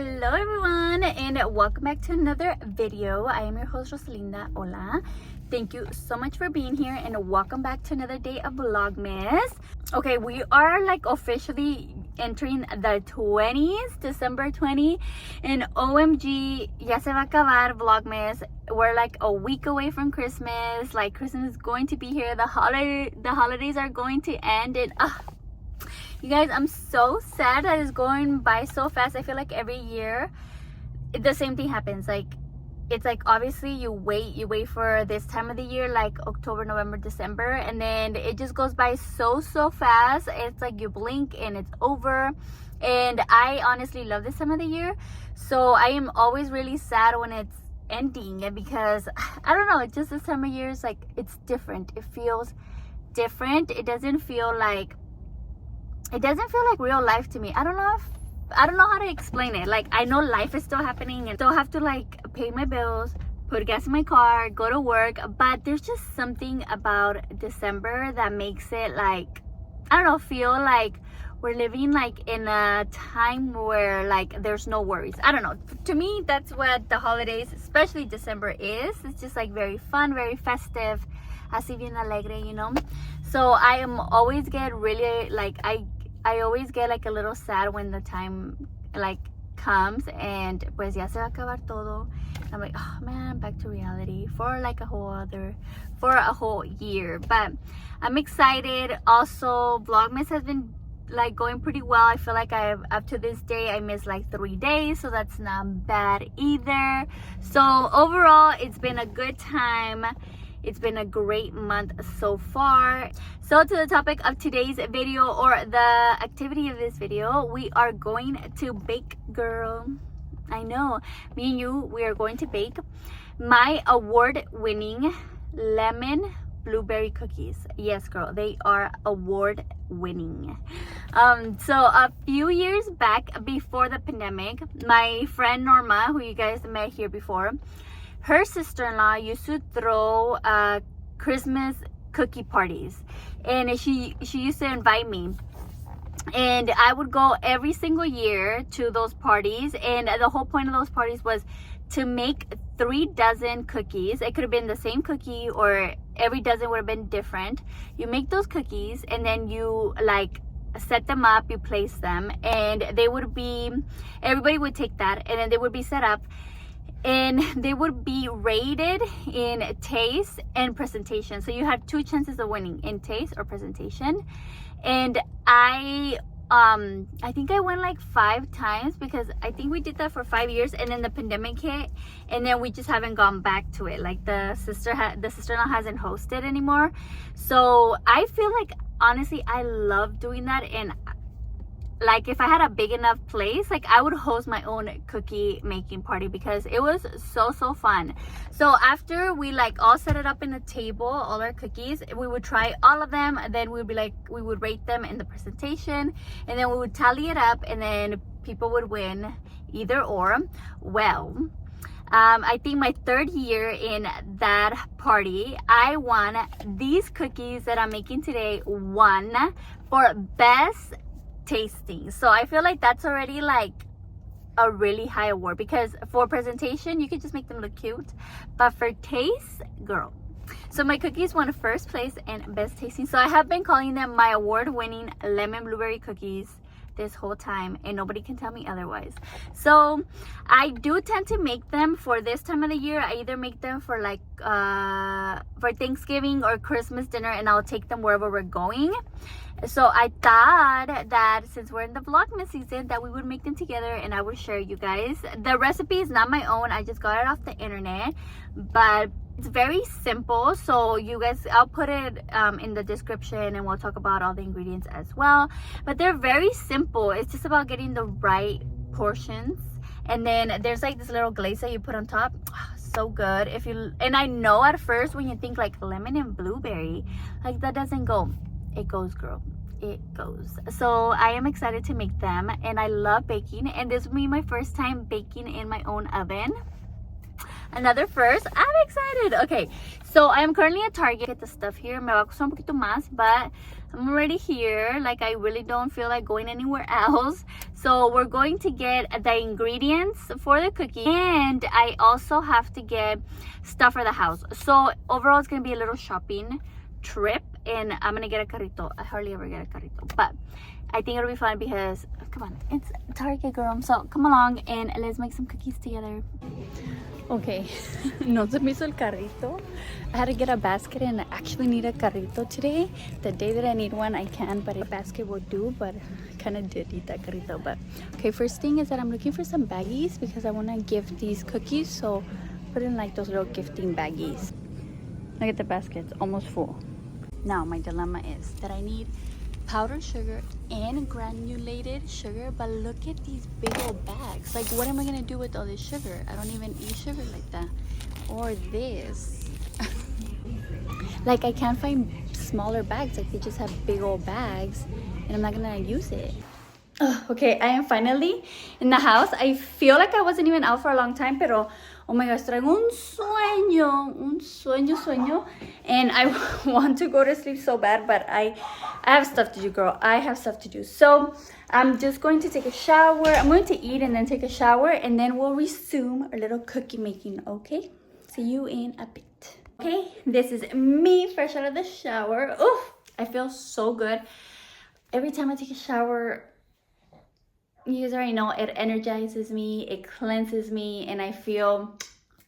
Hello everyone and welcome back to another video. I am your host Rosalinda. Hola. Thank you so much for being here and welcome back to another day of Vlogmas. Okay, we are like officially entering the 20s, December 20, and OMG, ya se va a acabar Vlogmas. We're like a week away from Christmas. Like Christmas is going to be here. The holidays are going to end, and you guys, I'm so sad that it's going by so fast. I feel like every year the same thing happens. Like it's like obviously you wait for this time of the year, like October, November, December, and then it just goes by so fast. It's like you blink and it's over. And I honestly love this time of the year, so I am always really sad when it's ending, because I don't know, it's just this time of year is like it's different. It feels different. It doesn't feel like real life to me. I don't know how to explain it. Like I know life is still happening and still have to like pay my bills, put gas in my car, go to work, but there's just something about December that makes it like, I don't know, feel like we're living like in a time where like there's no worries. I don't know, to me that's what the holidays, especially December, is. It's just like very fun, very festive, así bien alegre, you know. So I am always get really like I always get like a little sad when the time like comes and pues ya se va a acabar todo. I'm like, oh man, back to reality for like a whole year. But I'm excited. Also, Vlogmas has been like going pretty well. I feel like up to this day I missed like 3 days, so that's not bad either. So overall, it's been a good time. It's been a great month so far. So to the topic of today's video, or the activity of this video, we are going to bake, girl. I know, me and you, we are going to bake my award-winning lemon blueberry cookies. Yes, girl, they are award-winning. So a few years back, before the pandemic, my friend Norma, who you guys met here before, her sister-in-law used to throw Christmas cookie parties, and she used to invite me, and I would go every single year to those parties. And the whole point of those parties was to make 3 dozen cookies. It could have been the same cookie, or every dozen would have been different. You make those cookies and then you like set them up, you place them, and everybody would take that, and then they would be set up, and they would be rated in taste and presentation. So you had 2 chances of winning, in taste or presentation. And I think I went like 5 times, because I think we did that for 5 years, and then the pandemic hit, and then we just haven't gone back to it. Like the sister-in-law hasn't hosted anymore. So I feel like honestly I love doing that, and like if I had a big enough place, like I would host my own cookie making party, because it was so fun. So after we like all set it up in a table, all our cookies, we would try all of them, and then we would rate them in the presentation, and then we would tally it up, and then people would win either or. Well, I think my 3rd year in that party, I won these cookies that I'm making today, won for best tasting. So I feel like that's already like a really high award, because for presentation you can just make them look cute, but for taste, girl. So my cookies won 1st place and best tasting. So I have been calling them my award-winning lemon blueberry cookies this whole time, and nobody can tell me otherwise. So I do tend to make them for this time of the year. I either make them for like for Thanksgiving or Christmas dinner, and I'll take them wherever we're going. So I thought that since we're in the Vlogmas season, that we would make them together and I would share you guys. The recipe is not my own, I just got it off the internet, but it's very simple. So you guys, I'll put it in the description, and we'll talk about all the ingredients as well. But they're very simple. It's just about getting the right portions, and then there's like this little glaze that you put on top. So good. And I know at first when you think like lemon and blueberry, like that doesn't go. It goes, girl, it goes. So I am excited to make them, and I love baking, and this will be my first time baking in my own oven. Another first. I'm excited. Okay, so I am currently at Target. Get the stuff here. Me va a costar un poquito más, but I'm already here. Like, I really don't feel like going anywhere else. So we're going to get the ingredients for the cookie, and I also have to get stuff for the house. So overall, it's gonna be a little shopping trip, and I'm gonna get a carrito. I hardly ever get a carrito, but I think it'll be fun because, come on, it's Target, girl. So come along and let's make some cookies together. Okay, no se me hizo el carrito. I had to get a basket, and I actually need a carrito today. The day that I need one, I can, but a basket will do. But I kind of did need that carrito. But okay, first thing is that I'm looking for some baggies because I want to gift these cookies. So put in like those little gifting baggies. Look at the basket, it's almost full. Now my dilemma is that I need powdered sugar and granulated sugar, but look at these big old bags. Like, what am I gonna do with all this sugar? I don't even eat sugar like that. Or this. Like, I can't find smaller bags. Like, they just have big old bags, and I'm not gonna use it. Okay, I am finally in the house. I feel like I wasn't even out for a long time, pero oh my gosh, traigo un sueño, and I want to go to sleep so bad, but I have stuff to do, girl. I have stuff to do. So I'm just going to take a shower. I'm going to eat and then take a shower, and then we'll resume our little cookie making, okay? See you in a bit. Okay, this is me fresh out of the shower. Oh, I feel so good. Every time I take a shower, you guys already know, it energizes me, it cleanses me, and I feel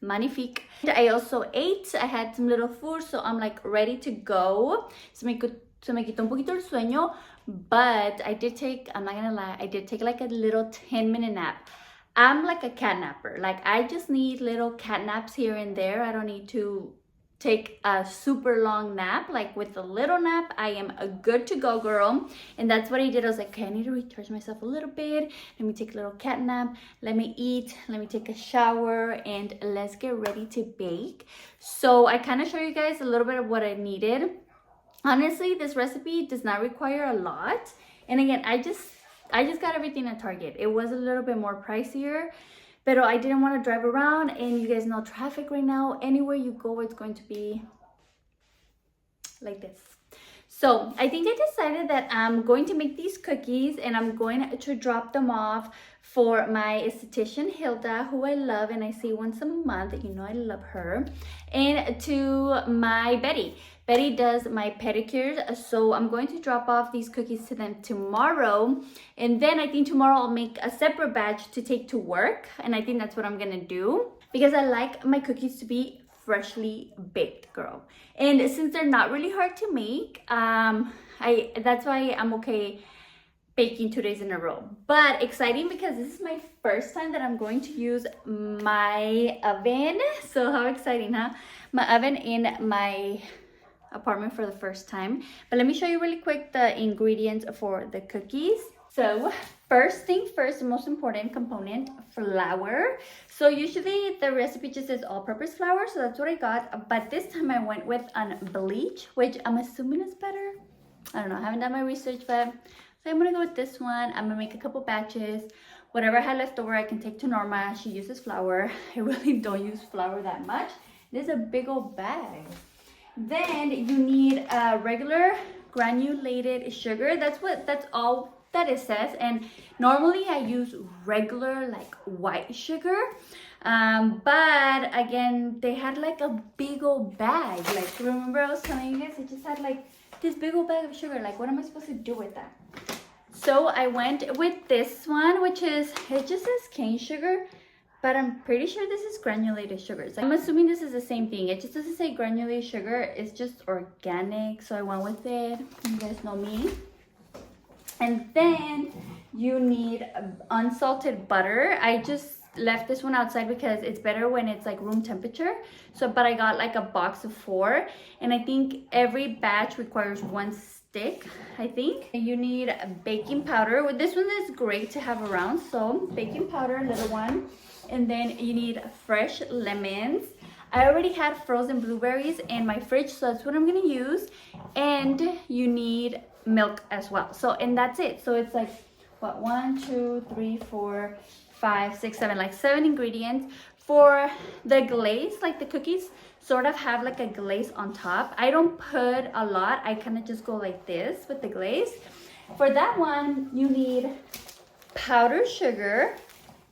magnifique. I also ate. I had some little food, so I'm like ready to go. Se me quitó un poquito el sueño, but I did take, I'm not gonna lie, I did take like a little 10-minute nap. I'm like a cat napper. Like, I just need little cat naps here and there. I don't need to take a super long nap. Like, with a little nap, I am a good to go, girl. And that's what I did. I was like, okay, I need to recharge myself a little bit. Let me take a little cat nap. Let me eat. Let me take a shower, and let's get ready to bake. So I kind of show you guys a little bit of what I needed. Honestly, this recipe does not require a lot. And again, I just got everything at Target. It was a little bit more pricier, but I didn't want to drive around, and you guys know traffic right now. Anywhere you go, it's going to be like this. So I think I decided that I'm going to make these cookies, and I'm going to drop them off for my esthetician, Hilda, who I love and I see once a month. You know I love her. And to my Betty. Betty does my pedicures, so I'm going to drop off these cookies to them tomorrow. And then I think tomorrow I'll make a separate batch to take to work. And I think that's what I'm gonna do, because I like my cookies to be freshly baked, girl. And since they're not really hard to make, that's why I'm okay baking 2 days in a row. But exciting, because this is my first time that I'm going to use my oven. So how exciting, huh? My oven in my apartment for the first time. But let me show you really quick the ingredients for the cookies. So first thing first, the most important component, flour. So usually the recipe just says all-purpose flour, so that's what I got. But this time I went with unbleached, which I'm assuming is better. I don't know, I haven't done my research, but so I'm gonna go with this one. I'm gonna make a couple batches. Whatever I had left over, I can take to Norma. She uses flour. I really don't use flour that much. This is a big old bag. Then you need regular granulated sugar. That's all that it says. And normally I use regular like white sugar. But again, they had like a big old bag. Like, remember I was telling you guys, it just had like this big old bag of sugar. Like, what am I supposed to do with that? So I went with this one, which is, it just says cane sugar, but I'm pretty sure this is granulated sugar. So I'm assuming this is the same thing. It just doesn't say granulated sugar. It's just organic. So I went with it. You guys know me. And then you need unsalted butter. I just left this one outside because it's better when it's like room temperature. So, but I got like a box of 4. And I think every batch requires 1 stick, I think. You need baking powder. This one is great to have around. So baking powder, little one. And then you need fresh lemons. I already had frozen blueberries in my fridge, so that's what I'm gonna use. And you need milk as well. So, and that's it. So it's like, what, 1, 2, 3, 4, 5, 6, 7, like 7 ingredients. For the glaze, like the cookies sort of have like a glaze on top. I don't put a lot. I kind of just go like this with the glaze. For that one, you need powdered sugar,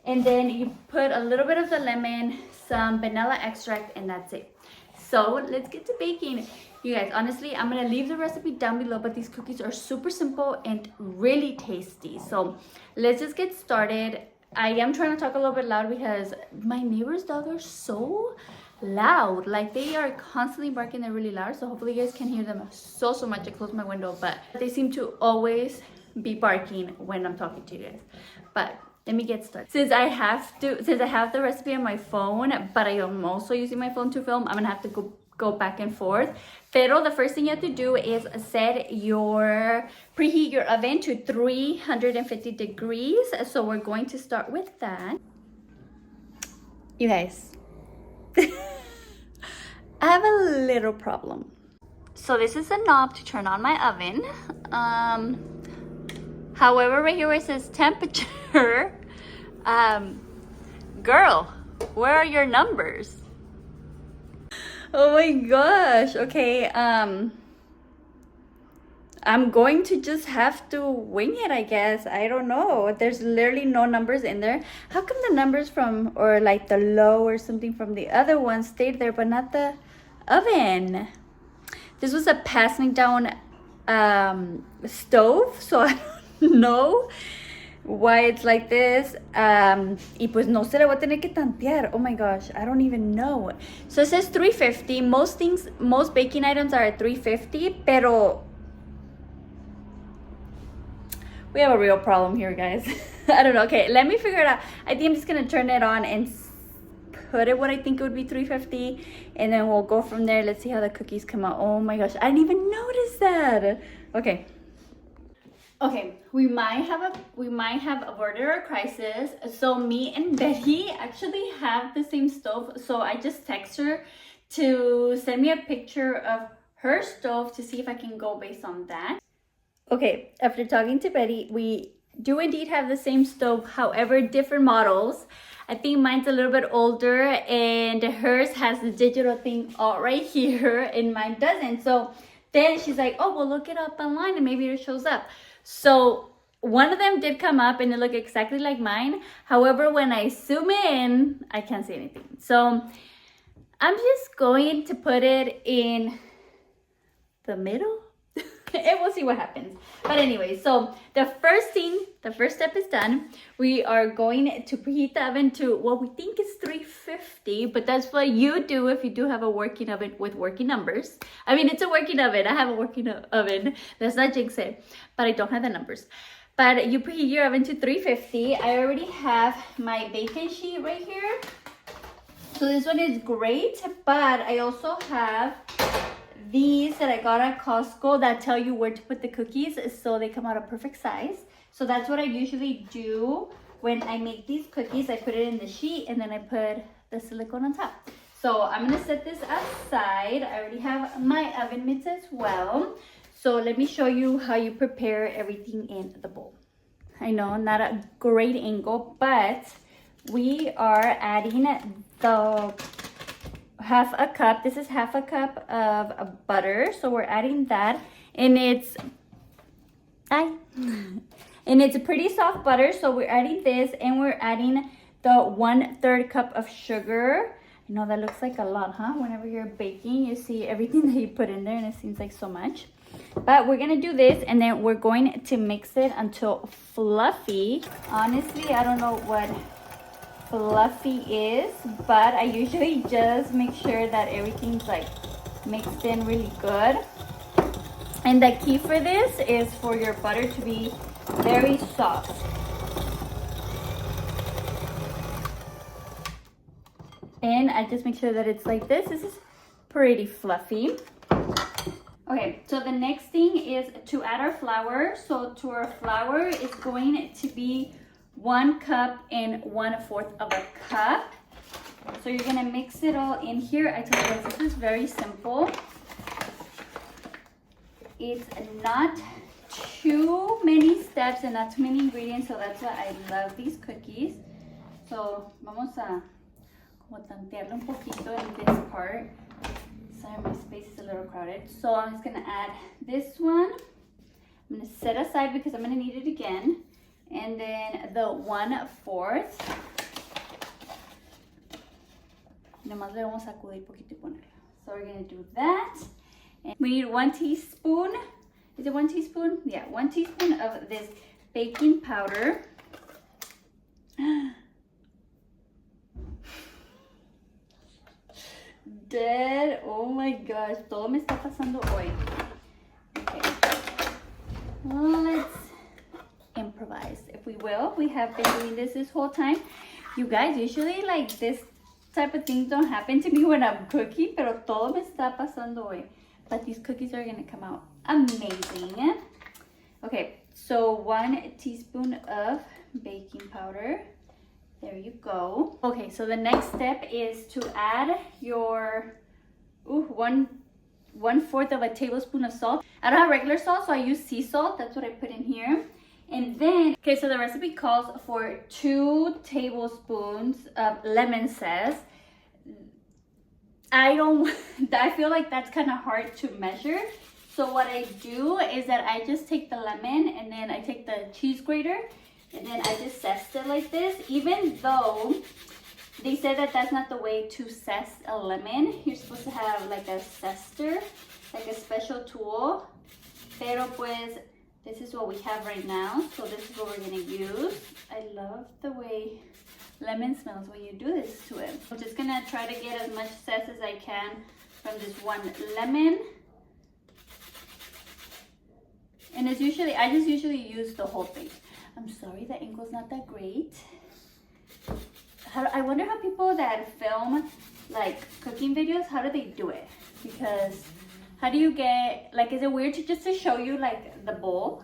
and then you put a little bit of the lemon, some vanilla extract, and that's it. So let's get to baking. You guys, honestly, I'm gonna leave the recipe down below, but these cookies are super simple and really tasty. So let's just get started. I am trying to talk a little bit loud because my neighbor's dogs are so loud. Like, they are constantly barking. They're really loud, so hopefully you guys can hear them so much. I closed my window, but they seem to always be barking when I'm talking to you guys. But let me get started. Since I have the recipe on my phone, but I am also using my phone to film, I'm gonna have to go back and forth. Pero the first thing you have to do is preheat your oven to 350 degrees. So we're going to start with that. You guys, I have a little problem. So this is the knob to turn on my oven. However, right here where it says temperature, girl, where are your numbers? Oh my gosh. Okay, I'm going to just have to wing it, I guess. I don't know. There's literally no numbers in there. How come the numbers from, or like the low or something from the other one stayed there, but not the oven? This was a passing down stove, so I don't know why it's like this. Y pues no se le voy a tener que tantear. Oh my gosh, I don't even know. So it says 350. Most baking items are at 350, pero we have a real problem here, guys. I don't know. Okay, let me figure it out. I think I'm just gonna turn it on and put it what I think it would be 350, and then we'll go from there. Let's see how the cookies come out. Oh my gosh, I didn't even notice that. Okay, we might have averted our crisis. So me and Betty actually have the same stove. So I just text her to send me a picture of her stove to see if I can go based on that. Okay, after talking to Betty, we do indeed have the same stove, however, different models. I think mine's a little bit older, and hers has the digital thing all right here, and mine doesn't. So then she's like, oh, well, look it up online and maybe it shows up. So one of them did come up and it looked exactly like mine. However, when I zoom in, I can't see anything. So I'm just going to put it in the middle and we'll see what happens. But anyway, so the first step is done. We are going to preheat the oven to what we think is 350, but that's what you do if you do have a working oven with working numbers. I mean, it's a working oven. I have a working oven. Let's not jinx it, but I don't have the numbers. But you preheat your oven to 350. I already have my baking sheet right here. So this one is great, but I also have these that I got at Costco that tell you where to put the cookies so they come out a perfect size. So that's what I usually do when I make these cookies. I put it in the sheet and then I put the silicone on top. So I'm gonna set this aside. I already have my oven mitts as well. So let me show you how you prepare everything in the bowl. I know, not a great angle, but we are adding the half a cup. This is half a cup of butter. So we're adding that, and it's a pretty soft butter. So we're adding this, and we're adding the 1/3 cup of sugar. I know that looks like a lot, huh? Whenever you're baking, you see everything that you put in there, and it seems like so much. But we're gonna do this, and then we're going to mix it until fluffy. Honestly, I don't know what fluffy is, but I usually just make sure that everything's like mixed in really good. And the key for this is for your butter to be very soft. And I just make sure that it's like this. This is pretty fluffy. Okay, so the next thing is to add our flour. So to our flour, it's going to be 1 cup and 1/4 of a cup. So you're gonna mix it all in here. I tell you guys, this is very simple. It's not too many steps and not too many ingredients, so that's why I love these cookies. So vamos a como tantearlo un poquito in this part. Sorry, my space is a little crowded. So I'm just gonna add this one. I'm gonna set aside because I'm gonna need it again. And then the 1/4. Nomás le vamos a sacudir poquito y ponerlo. So we're gonna do that. And we need 1 teaspoon. Is it 1 teaspoon? Yeah, 1 teaspoon of this baking powder. Dead. Oh my gosh, todo me está pasando hoy. Okay. Well, let's improvise, if we will. We have been doing this whole time. You guys, usually like this type of things don't happen to me when I'm cooking, pero todo me está pasando hoy. But these cookies are gonna come out amazing. Okay, so 1 teaspoon of baking powder. There you go. Okay, so the next step is to add your 1/4 of a tablespoon of salt. I don't have regular salt, so I use sea salt. That's what I put in here. And then, okay, so the recipe calls for 2 tablespoons of lemon zest. I feel like that's kind of hard to measure. So what I do is that I just take the lemon and then I take the cheese grater and then I just zest it like this. Even though they said that that's not the way to zest a lemon. You're supposed to have like a zester, like a special tool. Pero pues, this is what we have right now. So this is what we're gonna use. I love the way lemon smells when you do this to it. I'm just gonna try to get as much zest as I can from this 1 lemon. And it's usually, I just usually use the whole thing. I'm sorry, the angle's not that great. I wonder how people that film like cooking videos, how do they do it? Because how do you get, like, is it weird to just to show you like the bowl?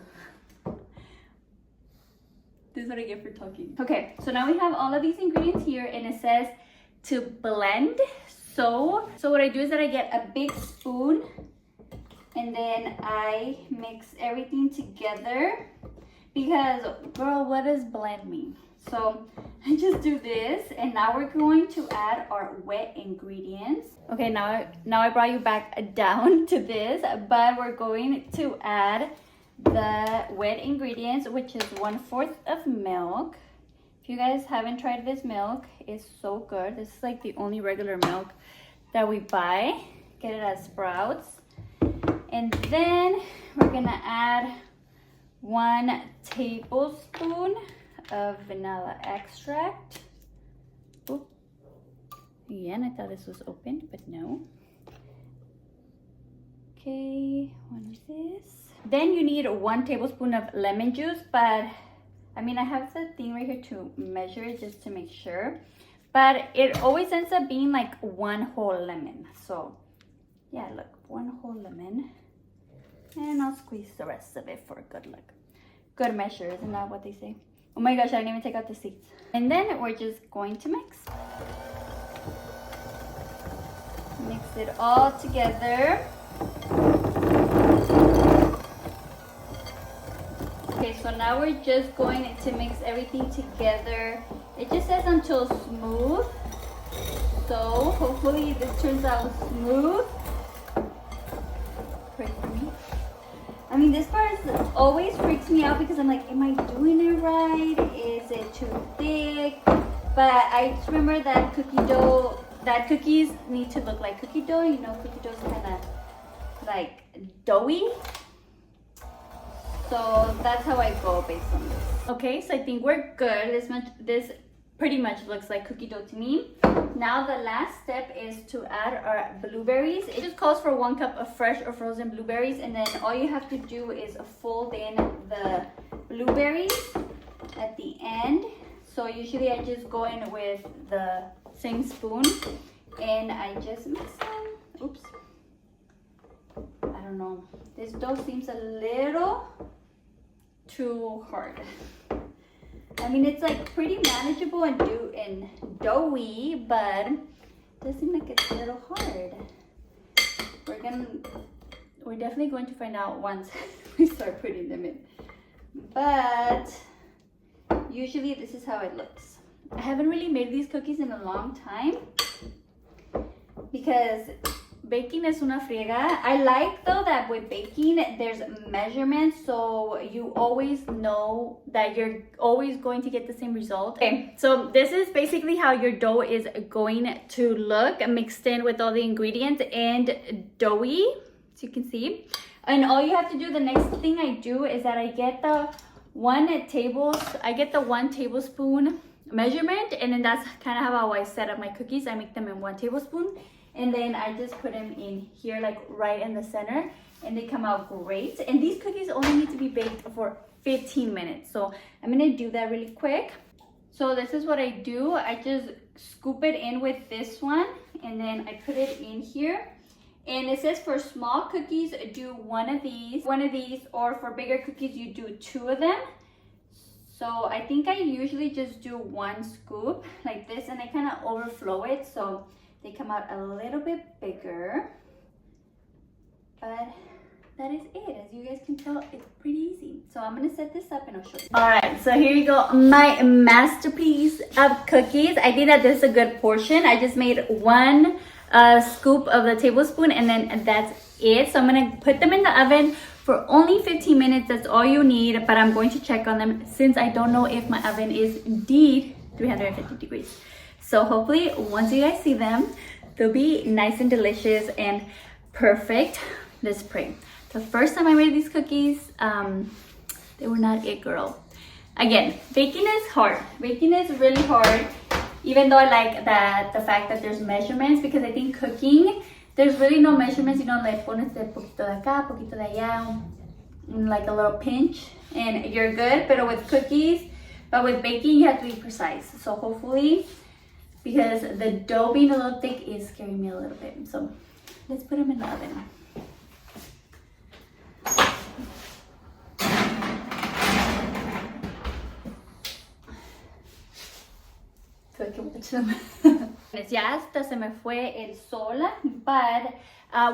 This is what I get for talking. Okay, so now we have all of these ingredients here and it says to blend. So what I do is that I get a big spoon and then I mix everything together because, girl, what does blend mean? So I just do this and now we're going to add our wet ingredients. Okay, now I brought you back down to this, but we're going to add the wet ingredients, which is 1/4 of milk. If you guys haven't tried this milk, it's so good. This is like the only regular milk that we buy. Get it at Sprouts. And then we're gonna add 1 tablespoon of vanilla extract. Oop. Again, I thought this was open, but no. Okay, what is this? Then you need 1 tablespoon of lemon juice, but I mean, I have the thing right here to measure it just to make sure. But it always ends up being like 1 whole lemon. So yeah, look, 1 whole lemon. And I'll squeeze the rest of it for good luck. Good measure, isn't that what they say? Oh my gosh, I didn't even take out the seeds. And then we're just going to mix. Mix it all together. Okay, so now we're just going to mix everything together. It just says until smooth. So hopefully this turns out smooth. Pray for me. I mean, this part always freaks me out because I'm like, am I doing it right? Is it too thick? But I just remember that cookies need to look like cookie dough. You know, cookie dough is kind of like doughy. So that's how I go based on this. Okay, so I think we're good. This pretty much looks like cookie dough to me. Now the last step is to add our blueberries. It just calls for 1 cup of fresh or frozen blueberries, and then all you have to do is fold in the blueberries at the end. So usually I just go in with the same spoon and I just mix them. Oops. I don't know. This dough seems a little too hard. I mean, it's like pretty manageable and doughy, but it does seem like it's a little hard. We're definitely going to find out once we start putting them in. But usually this is how it looks. I haven't really made these cookies in a long time because baking is una friega. I like though that with baking there's measurements, so you always know that you're always going to get the same result. Okay, so this is basically how your dough is going to look, mixed in with all the ingredients and doughy, as you can see. And all you have to do, the next thing I do is that I get the 1 tablespoon measurement, and then that's kind of how I set up my cookies. I make them in 1 tablespoon, and then I just put them in here, like right in the center, and they come out great. And these cookies only need to be baked for 15 minutes, so I'm gonna do that really quick. So this is what I do. I just scoop it in with this one, and then I put it in here. And it says for small cookies, do one of these, or for bigger cookies, you do 2 of them. So I think I usually just do 1 scoop like this, and I kind of overflow it so they come out a little bit bigger. But that is it. As you guys can tell, it's pretty easy. So I'm gonna set this up and I'll show you. All right, so here you go, my masterpiece of cookies. I think that this is a good portion. I just made 1 scoop of the tablespoon, and then that's it. So I'm gonna put them in the oven for only 15 minutes. That's all you need, but I'm going to check on them since I don't know if my oven is indeed 350 degrees. So hopefully once you guys see them, they'll be nice and delicious and perfect. Let's pray. The first time I made these cookies, they were not it, girl. Again, baking is hard. Baking is really hard. Even though I like the fact that there's measurements, because I think cooking, there's really no measurements. You know, like pones de poquito de acá, poquito de allá, like a little pinch, and you're good. But with cookies, but with baking, you have to be precise. So hopefully, because the dough being a little thick is scaring me a little bit. So let's put them in the oven. So I can watch them. Ya hasta se me fue el sol, but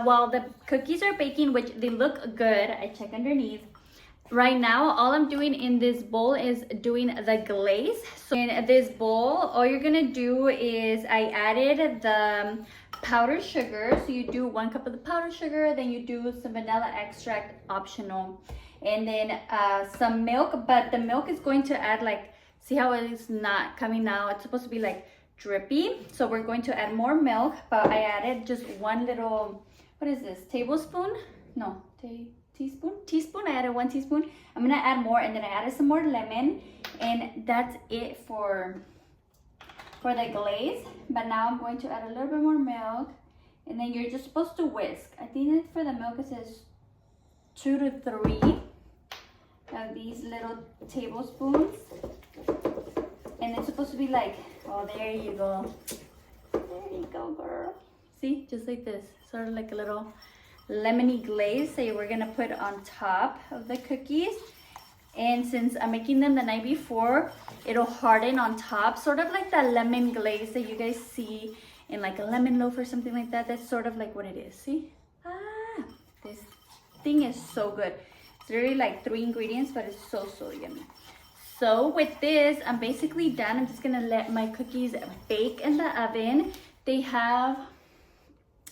while the cookies are baking, which they look good, I check underneath. Right now, all I'm doing in this bowl is doing the glaze. So in this bowl, all you're gonna do is I added the powdered sugar. So you do 1 cup of the powdered sugar, then you do some vanilla extract, optional, and then some milk. But the milk is going to add, like, see how it's not coming now? It's supposed to be like drippy. So we're going to add more milk, but I added just 1 little, what is this, tablespoon? No, teaspoon. I added 1 teaspoon. I'm gonna add more, and then I added some more lemon, and that's it for the glaze. But now I'm going to add a little bit more milk, and then you're just supposed to whisk. I think that for the milk it says 2 to 3 of these little tablespoons, and it's supposed to be like, oh, there you go, girl. See, just like this, sort of like a little lemony glaze that we're gonna put on top of the cookies. And since I'm making them the night before, it'll harden on top, sort of like that lemon glaze that you guys see in like a lemon loaf or something like that. That's sort of like what it is. See? This thing is so good. It's really like 3 ingredients, but it's so yummy. So with this, I'm basically done. I'm just gonna let my cookies bake in the oven. They have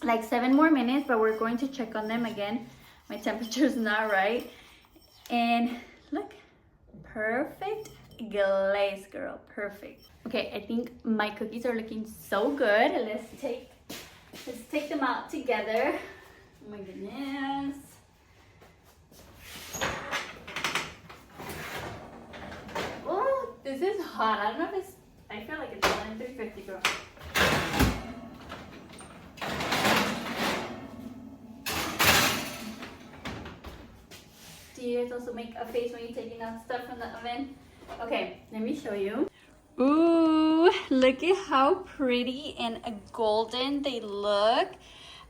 like 7 more minutes, but we're going to check on them again. My temperature is not right. And look, perfect glaze, girl, perfect. Okay, I think my cookies are looking so good. Let's take them out together. Oh my goodness. Oh, this is hot. I don't know if it's, I feel like it's only 350, girl. Do you guys also make a face when you're taking out stuff from the oven? Okay, let me show you. Ooh, look at how pretty and golden they look.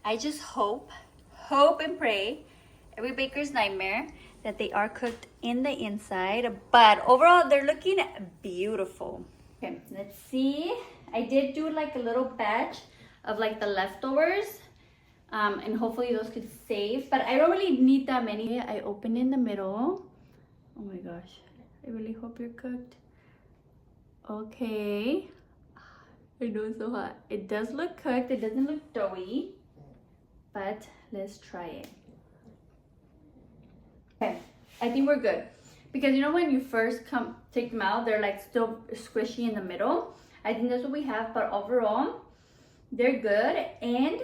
I just hope and pray, every baker's nightmare, that they are cooked in the inside. But overall, they're looking beautiful. Okay, let's see. I did do like a little batch of like the leftovers. And hopefully those could save, but I don't really need that many. I open in the middle. Oh my gosh, I really hope you're cooked. Okay. I know it's so hot. It does look cooked. It doesn't look doughy. But let's try it. Okay, I think we're good. Because you know when you first take them out, they're like still squishy in the middle. I think that's what we have, but overall, they're good. And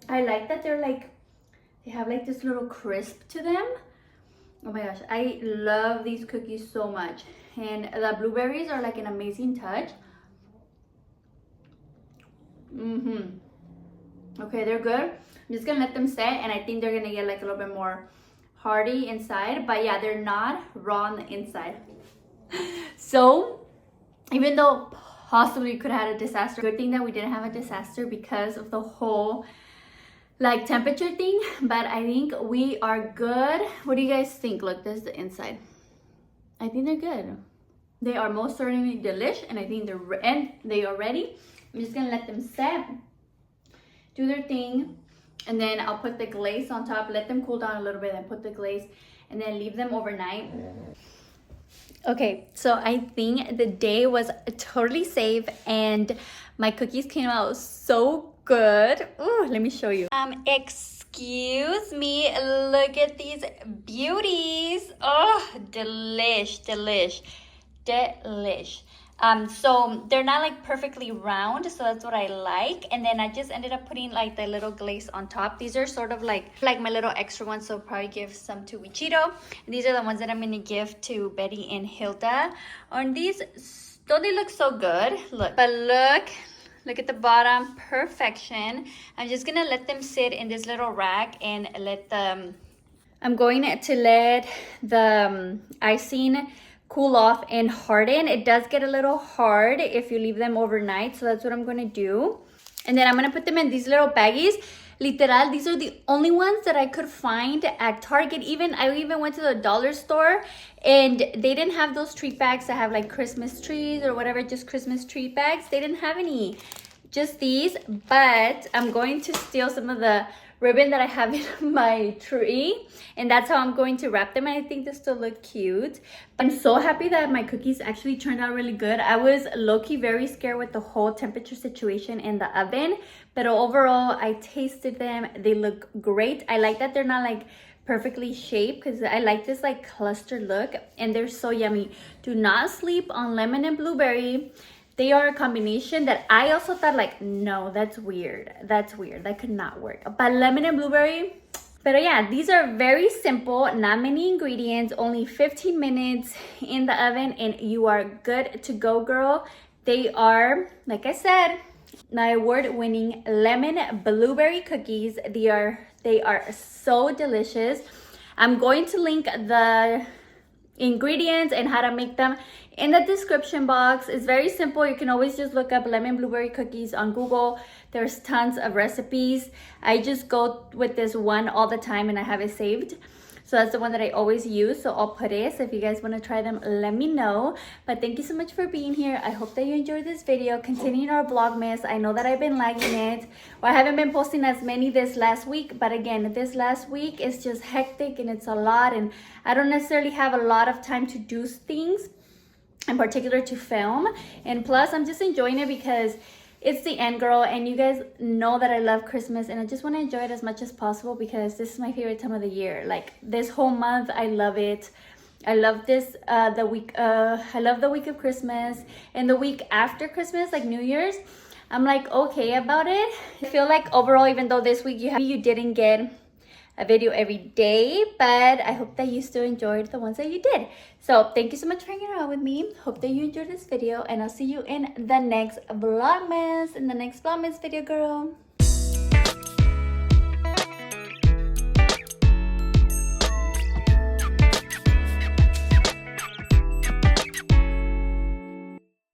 I like that they're like, they have like this little crisp to them. Oh my gosh, I love these cookies so much. And the blueberries are like an amazing touch. Okay, they're good. I'm just gonna let them set, and I think they're gonna get like a little bit more hearty inside. But yeah, they're not raw on the inside. So even though possibly we could have had a disaster, good thing that we didn't have a disaster because of the whole like temperature thing. But I think we are good. What do you guys think? Look, this is the inside. I think they're good. They are most certainly delish, and I think they are ready. I'm just gonna let them set, do their thing, and then I'll put the glaze on top, let them cool down a little bit, and put the glaze, and then leave them overnight. Okay, so I think the day was totally safe, and my cookies came out so good. Ooh, let me show you. Excuse me, look at these beauties. Oh, delish. So they're not like perfectly round, so that's what I like. And then I just ended up putting like the little glaze on top. These are sort of like my little extra ones, so I'll probably give some to Wichito. And these are the ones that I'm gonna give to Betty and Hilda. And these, don't they look so good? Look, but look at the bottom, perfection. I'm just gonna let them sit in this little rack and let them, I'm going to let the icing cool off and harden. It does get a little hard if you leave them overnight, so that's what I'm going to do. And then I'm going to put them in these little baggies. Literal, these are the only ones that I could find at Target. I even went to the dollar store, and they didn't have those treat bags that have like Christmas trees or whatever, just Christmas treat bags. They didn't have any, just these. But I'm going to steal some of the ribbon that I have in my tree, and that's how I'm going to wrap them, and I think they still look cute. I'm so happy that my cookies actually turned out really good. I was low-key very scared with the whole temperature situation in the oven, but overall I tasted them. They look great. I like that they're not like perfectly shaped, because I like this like cluster look, and they're so yummy. Do not sleep on lemon and blueberry. They are a combination that I also thought like, no, that's weird. That could not work. But lemon and blueberry. But yeah, these are very simple, not many ingredients, only 15 minutes in the oven, and you are good to go, girl. They are, like I said, my award-winning lemon blueberry cookies. They are so delicious. I'm going to link the ingredients and how to make them in the description box. It's very simple. You can always just look up lemon blueberry cookies on Google. There's tons of recipes. I just go with this one all the time, and I have it saved. So that's the one that I always use. So I'll put it. So if you guys want to try them, let me know. But thank you so much for being here. I hope that you enjoyed this video. Continuing our Vlogmas. I know that I've been lagging it. Well, I haven't been posting as many this last week. But again, this last week is just hectic, and it's a lot. And I don't necessarily have a lot of time to do things, in particular to film. And plus, I'm just enjoying it because it's the end, girl, and you guys know that I love Christmas, and I just want to enjoy it as much as possible because this is my favorite time of the year. Like this whole month, I love it. I love this I love the week of Christmas, and the week after Christmas, like New Year's, I'm like okay about it. I feel like overall, even though this week you didn't get a video every day, but I hope that you still enjoyed the ones that you did. So thank you so much for hanging out with me. Hope that you enjoyed this video, and I'll see you in the next Vlogmas, video, girl.